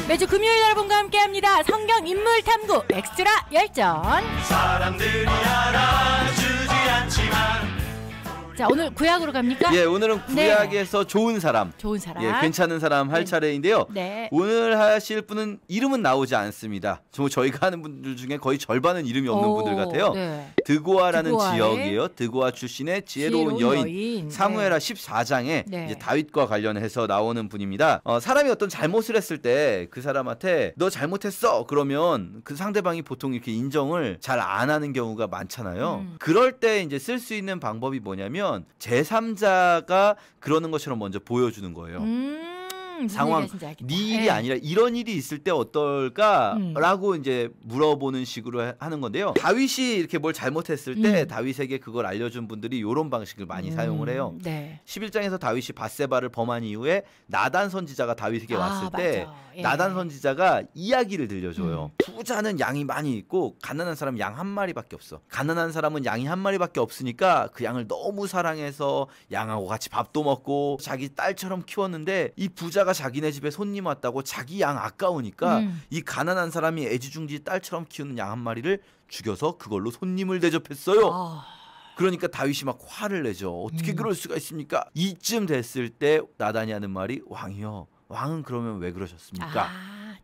매주 금요일 여러분과 함께합니다. 성경 인물 탐구 엑스트라 열전. 사람들이 알아주지 않지만. 자, 오늘 구약으로 갑니까? 예, 오늘은 구약에서 네. 좋은 사람, 예, 괜찮은 사람 할 차례인데요. 네. 오늘 하실 분은 이름은 나오지 않습니다. 저희가 하는 분들 중에 거의 절반은 이름이 없는 분들 같아요. 네. 드고아라는 지역이에요. 드고아 출신의 지혜로운 여인. 사무엘하 14장에 네. 이제 다윗과 관련해서 나오는 분입니다. 사람이 어떤 잘못을 했을 때 그 사람한테 너 잘못했어 그러면 그 상대방이 보통 이렇게 인정을 잘 안 하는 경우가 많잖아요. 그럴 때 이제 쓸 수 있는 방법이 뭐냐면 제3자가 그러는 것처럼 먼저 보여주는 거예요. 상황, 네 일이 아니라 이런 일이 있을 때 어떨까라고 이제 물어보는 식으로 하는 건데요. 다윗이 이렇게 뭘 잘못했을 때 다윗에게 그걸 알려준 분들이 이런 방식을 많이 사용을 해요. 네. 11장에서 다윗이 밧세바를 범한 이후에 나단 선지자가 다윗에게 왔을 때 예. 나단 선지자가 이야기를 들려줘요. 부자는 양이 많이 있고 가난한 사람은 양 한 마리밖에 없어. 가난한 사람은 양이 한 마리밖에 없으니까 그 양을 너무 사랑해서 양하고 같이 밥도 먹고 자기 딸처럼 키웠는데 이 부자가 자기네 집에 손님 왔다고 자기 양 아까우니까 이 가난한 사람이 애지중지 딸처럼 키우는 양 한 마리를 죽여서 그걸로 손님을 대접했어요. 그러니까 다윗이 막 화를 내죠. 어떻게 그럴 수가 있습니까? 이쯤 됐을 때 나단이 하는 말이 왕이요. 왕은 그러면 왜 그러셨습니까?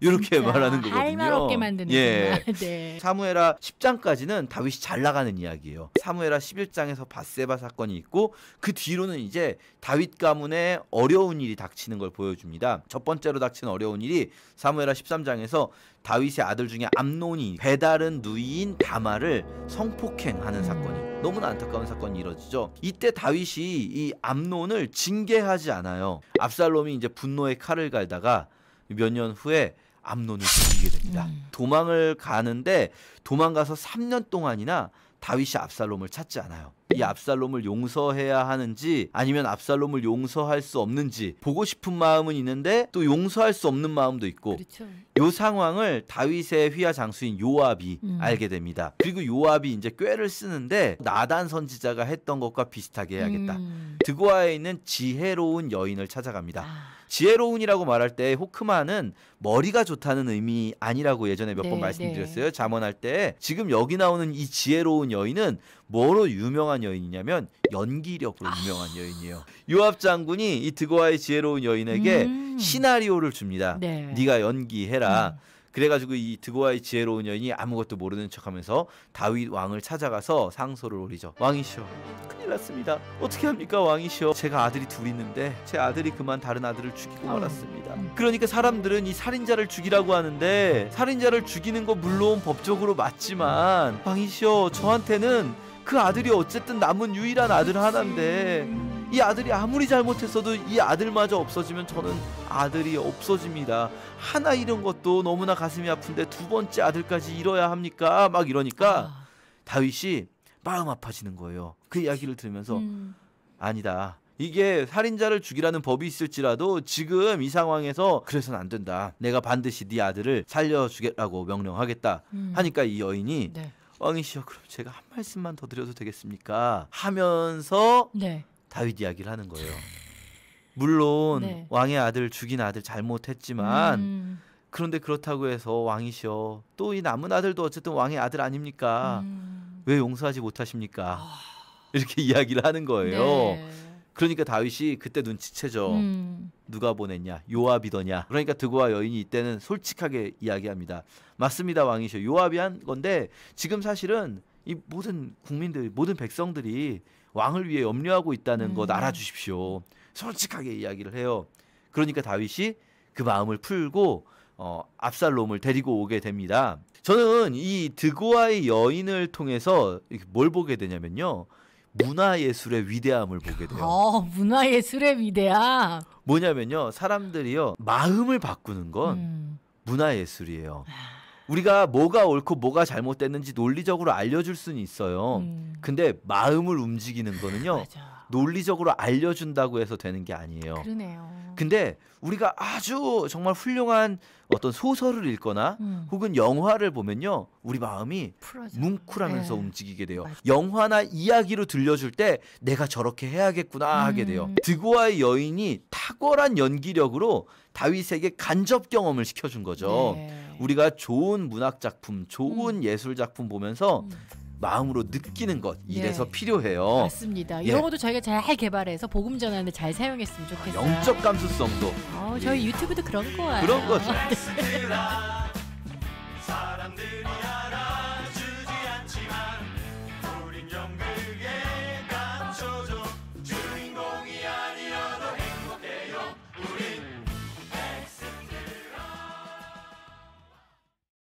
이렇게 말하는 거거든요. 할 말 없게 만드는 예. 네. 사무엘하 10장까지는 다윗이 잘 나가는 이야기예요. 사무엘하 11장에서 밧세바 사건이 있고 그 뒤로는 이제 다윗 가문에 어려운 일이 닥치는 걸 보여줍니다. 첫 번째로 닥친 어려운 일이 사무엘하 13장에서 다윗의 아들 중에 암논이 배다른 누이인 다말을 성폭행하는 사건이 너무나 안타까운 사건이 이뤄지죠. 이때 다윗이 이 암논을 징계하지 않아요. 압살롬이 이제 분노의 칼을 갈다가 몇 년 후에 암논을 죽이게 됩니다. 도망을 가는데 도망가서 3년 동안이나 다윗이 압살롬을 찾지 않아요. 이 압살롬을 용서해야 하는지 아니면 압살롬을 용서할 수 없는지 보고 싶은 마음은 있는데 또 용서할 수 없는 마음도 있고 그렇죠. 이 상황을 다윗의 휘하 장수인 요압이 알게 됩니다. 그리고 요압이 이제 꾀를 쓰는데 나단 선지자가 했던 것과 비슷하게 해야겠다. 드고아에 있는 지혜로운 여인을 찾아갑니다. 지혜로운이라고 말할 때 호크마는 머리가 좋다는 의미 아니라고 예전에 몇 번 말씀드렸어요. 잠언할 때 지금 여기 나오는 이 지혜로운 여인은 뭐로 유명한 여인이냐면 연기력으로 유명한 여인이에요. 요압 장군이 이 드고아의 지혜로운 여인에게 시나리오를 줍니다. 네가 연기해라. 그래가지고 이 드고아의 지혜로운 여인이 아무것도 모르는 척하면서 다윗 왕을 찾아가서 상소를 올리죠. 왕이시여, 큰일 났습니다. 어떻게 합니까 왕이시여? 제가 아들이 둘 있는데 제 아들이 그만 다른 아들을 죽이고 말았습니다. 그러니까 사람들은 이 살인자를 죽이라고 하는데 살인자를 죽이는 거 물론 법적으로 맞지만 왕이시여, 저한테는 그 아들이 어쨌든 남은 유일한 아들 하나인데 이 아들이 아무리 잘못했어도 이 아들마저 없어지면 저는 아들이 없어집니다. 하나 잃은 것도 너무나 가슴이 아픈데 두 번째 아들까지 잃어야 합니까? 막 이러니까 다윗이 마음 아파지는 거예요. 그 이야기를 들으면서 아니다. 이게 살인자를 죽이라는 법이 있을지라도 지금 이 상황에서 그래서는 안 된다. 내가 반드시 네 아들을 살려주겠다고 명령하겠다. 하니까 이 여인이 왕이시여, 그럼 제가 한 말씀만 더 드려도 되겠습니까? 하면서 다윗 이야기를 하는 거예요. 물론 왕의 아들 죽인 아들 잘못했지만 그런데 그렇다고 해서 왕이시여, 또 이 남은 아들도 어쨌든 왕의 아들 아닙니까? 왜 용서하지 못하십니까? 이렇게 이야기를 하는 거예요. 그러니까 다윗이 그때 눈치채죠. 누가 보냈냐? 요압이더냐? 그러니까 드고아 여인이 이때는 솔직하게 이야기합니다. 맞습니다 왕이시여, 요압이 한 건데 지금 사실은 이 모든 국민들, 모든 백성들이 왕을 위해 염려하고 있다는 것 알아주십시오. 솔직하게 이야기를 해요. 그러니까 다윗이 그 마음을 풀고 압살롬을 데리고 오게 됩니다. 저는 이 드고아의 여인을 통해서 뭘 보게 되냐면요, 문화예술의 위대함을 보게 돼요. 문화예술의 위대함. 뭐냐면요, 사람들이요 마음을 바꾸는 건 문화예술이에요. 우리가 뭐가 옳고 뭐가 잘못됐는지 논리적으로 알려줄 수는 있어요. 근데 마음을 움직이는 거는요 논리적으로 알려준다고 해서 되는 게 아니에요. 그러네요. 근데 우리가 아주 정말 훌륭한 어떤 소설을 읽거나 혹은 영화를 보면요, 우리 마음이 풀어져. 뭉클하면서 네. 움직이게 돼요. 맞아요. 영화나 이야기로 들려줄 때 내가 저렇게 해야겠구나 하게 돼요. 드고아의 여인이 탁월한 연기력으로 다윗에게 간접 경험을 시켜준 거죠. 네. 우리가 좋은 문학 작품, 좋은 예술 작품 보면서 마음으로 느끼는 것, 이래서 네. 필요해요. 맞습니다. 예. 이런 것도 저희가 잘 개발해서 복음 전하는데 잘 사용했으면 좋겠어요. 영적 감수성도 저희 유튜브도 그런 거예요. 그런 거죠. 사람들이